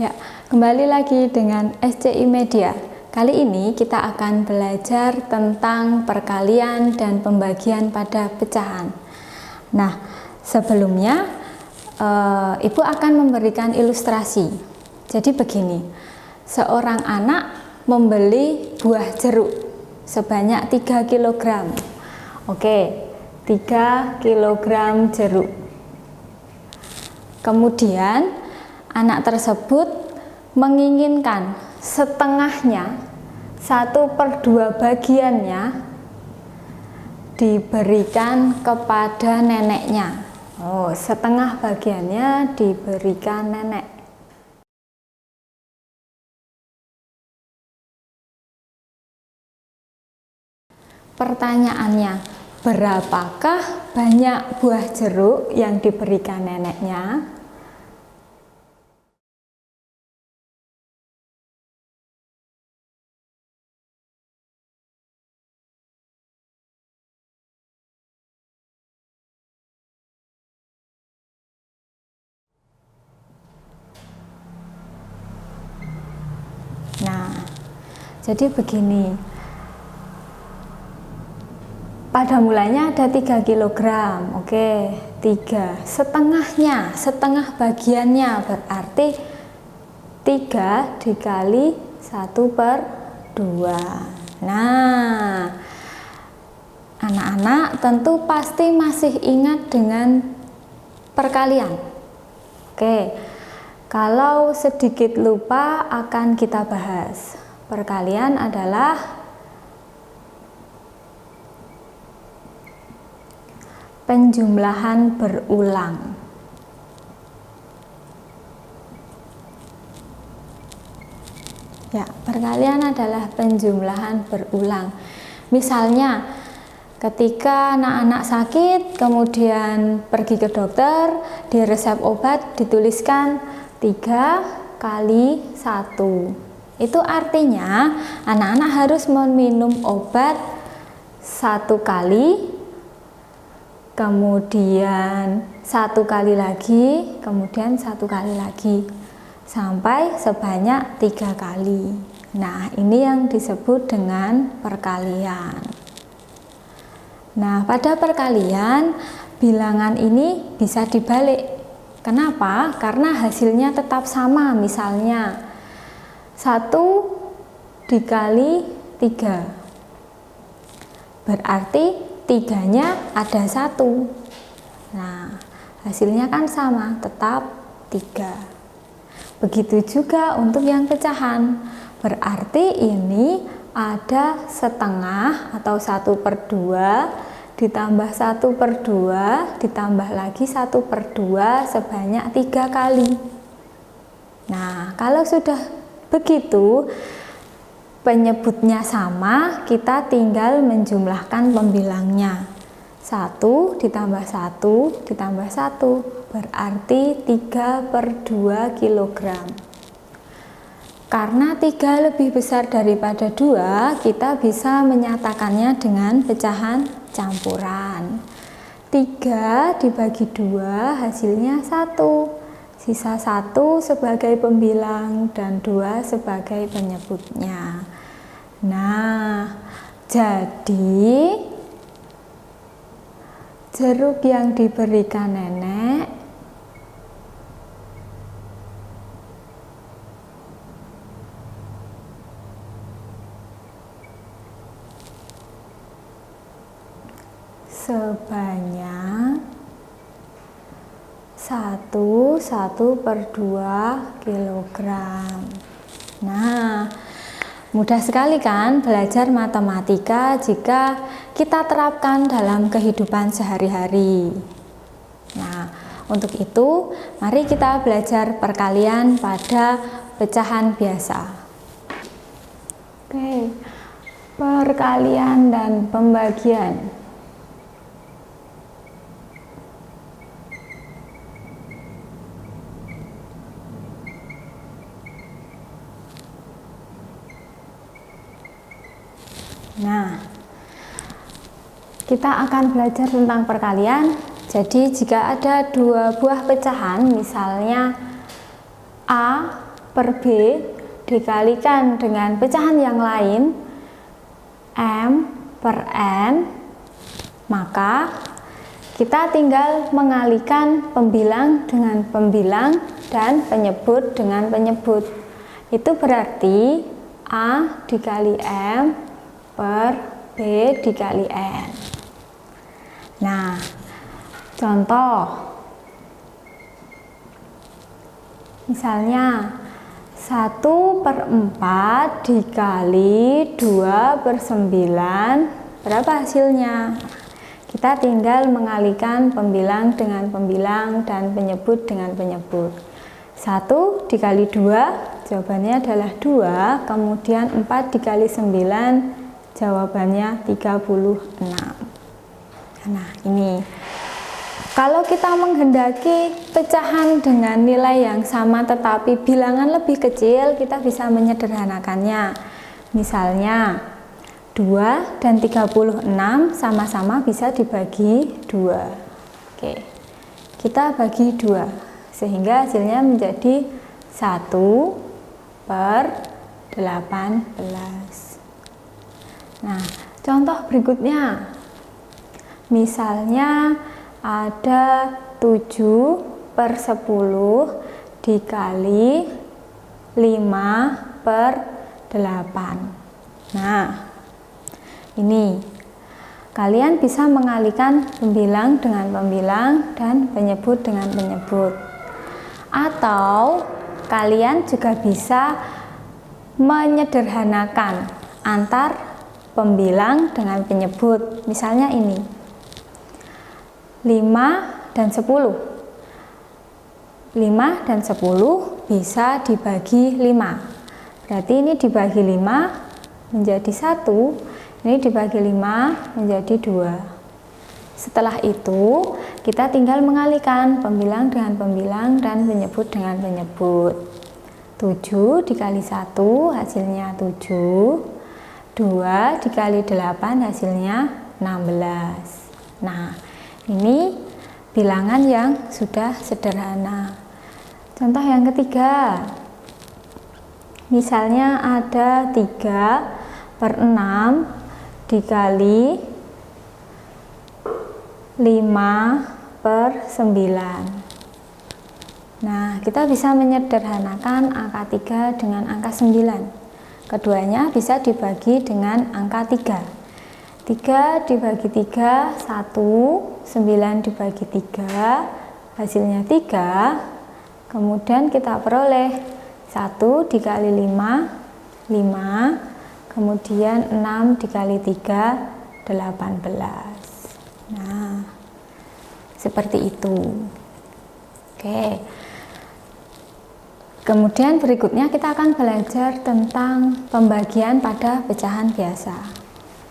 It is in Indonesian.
Ya, kembali lagi dengan SCI Media. Kali ini kita akan belajar tentang perkalian dan pembagian pada pecahan. Nah, sebelumnya Ibu akan memberikan ilustrasi. Jadi begini, seorang anak membeli buah jeruk sebanyak 3 kg. Oke, 3 kg jeruk. Kemudian anak tersebut menginginkan setengahnya, 1/2 bagiannya diberikan kepada neneknya. Oh, setengah bagiannya diberikan nenek. Pertanyaannya, berapakah banyak buah jeruk yang diberikan neneknya? Nah, jadi begini, pada mulanya ada 3 kg, oke, 3, setengahnya, setengah bagiannya berarti 3 dikali 1/2. Nah, anak-anak tentu pasti masih ingat dengan perkalian. Oke, kalau sedikit lupa akan kita bahas. Perkalian adalah penjumlahan berulang. Ya, perkalian adalah penjumlahan berulang. Misalnya, ketika anak-anak sakit, kemudian pergi ke dokter, di resep obat dituliskan 3 kali 1. Itu artinya anak-anak harus meminum obat 1 kali, kemudian 1 kali lagi, kemudian 1 kali lagi, sampai sebanyak 3 kali. Nah, ini yang disebut dengan perkalian. Nah, pada perkalian bilangan ini bisa dibalik. Kenapa? Karena hasilnya tetap sama. Misalnya 1 dikali 3, berarti 3-nya ada 1. Nah, hasilnya kan sama, tetap 3. Begitu juga untuk yang pecahan, berarti ini ada setengah atau 1/2 ditambah 1/2 ditambah lagi 1/2 sebanyak 3 kali. Nah, kalau sudah begitu penyebutnya sama, kita tinggal menjumlahkan pembilangnya. 1 ditambah 1 ditambah 1 berarti 3/2 kg. Karena 3 lebih besar daripada 2, kita bisa menyatakannya dengan pecahan campuran. 3 dibagi 2 hasilnya 1. Sisa 1 sebagai pembilang dan 2 sebagai penyebutnya. Nah, jadi jeruk yang diberikan nenek sebanyak 1/2 kg. Nah, mudah sekali kan belajar matematika jika kita terapkan dalam kehidupan sehari-hari. Nah, untuk itu mari kita belajar perkalian pada pecahan biasa. Oke, perkalian dan pembagian. Nah, kita akan belajar tentang perkalian. Jadi jika ada 2 buah pecahan, misalnya A per B dikalikan dengan pecahan yang lain M per N, maka kita tinggal mengalihkan pembilang dengan pembilang dan penyebut dengan penyebut. Itu berarti A dikali M per B dikali N. Nah, contoh misalnya 1/4 dikali 2/9, berapa hasilnya? Kita tinggal mengalihkan pembilang dengan pembilang dan penyebut dengan penyebut. 1 dikali 2, jawabannya adalah 2, kemudian 4 dikali 9, jawabannya 36. Nah, ini kalau kita menghendaki pecahan dengan nilai yang sama tetapi bilangan lebih kecil, kita bisa menyederhanakannya. Misalnya 2 dan 36 sama-sama bisa dibagi 2. Oke, kita bagi 2 sehingga hasilnya menjadi 1/18. Nah, contoh berikutnya, misalnya ada 7/10 dikali 5/8. Nah, ini kalian bisa mengalihkan pembilang dengan pembilang dan penyebut dengan penyebut, atau kalian juga bisa menyederhanakan antar pembilang dengan penyebut. Misalnya ini 5 dan 10. 5 dan 10 bisa dibagi 5. Berarti ini dibagi 5 menjadi 1, ini dibagi 5 menjadi 2. Setelah itu, kita tinggal mengalihkan pembilang dengan pembilang dan penyebut dengan penyebut. 7 dikali 1 hasilnya 7. 2 dikali 8 hasilnya 16. Nah, ini bilangan yang sudah sederhana. Contoh yang ketiga, misalnya ada 3/6 dikali 5/9. Nah, kita bisa menyederhanakan angka 3 dengan angka 9. Keduanya bisa dibagi dengan angka 3. 3 dibagi 3, 1, 9 dibagi 3, hasilnya 3. Kemudian kita peroleh 1 dikali 5, 5, kemudian 6 dikali 3, 18. Nah, seperti itu. Oke. Kemudian berikutnya kita akan belajar tentang pembagian pada pecahan biasa.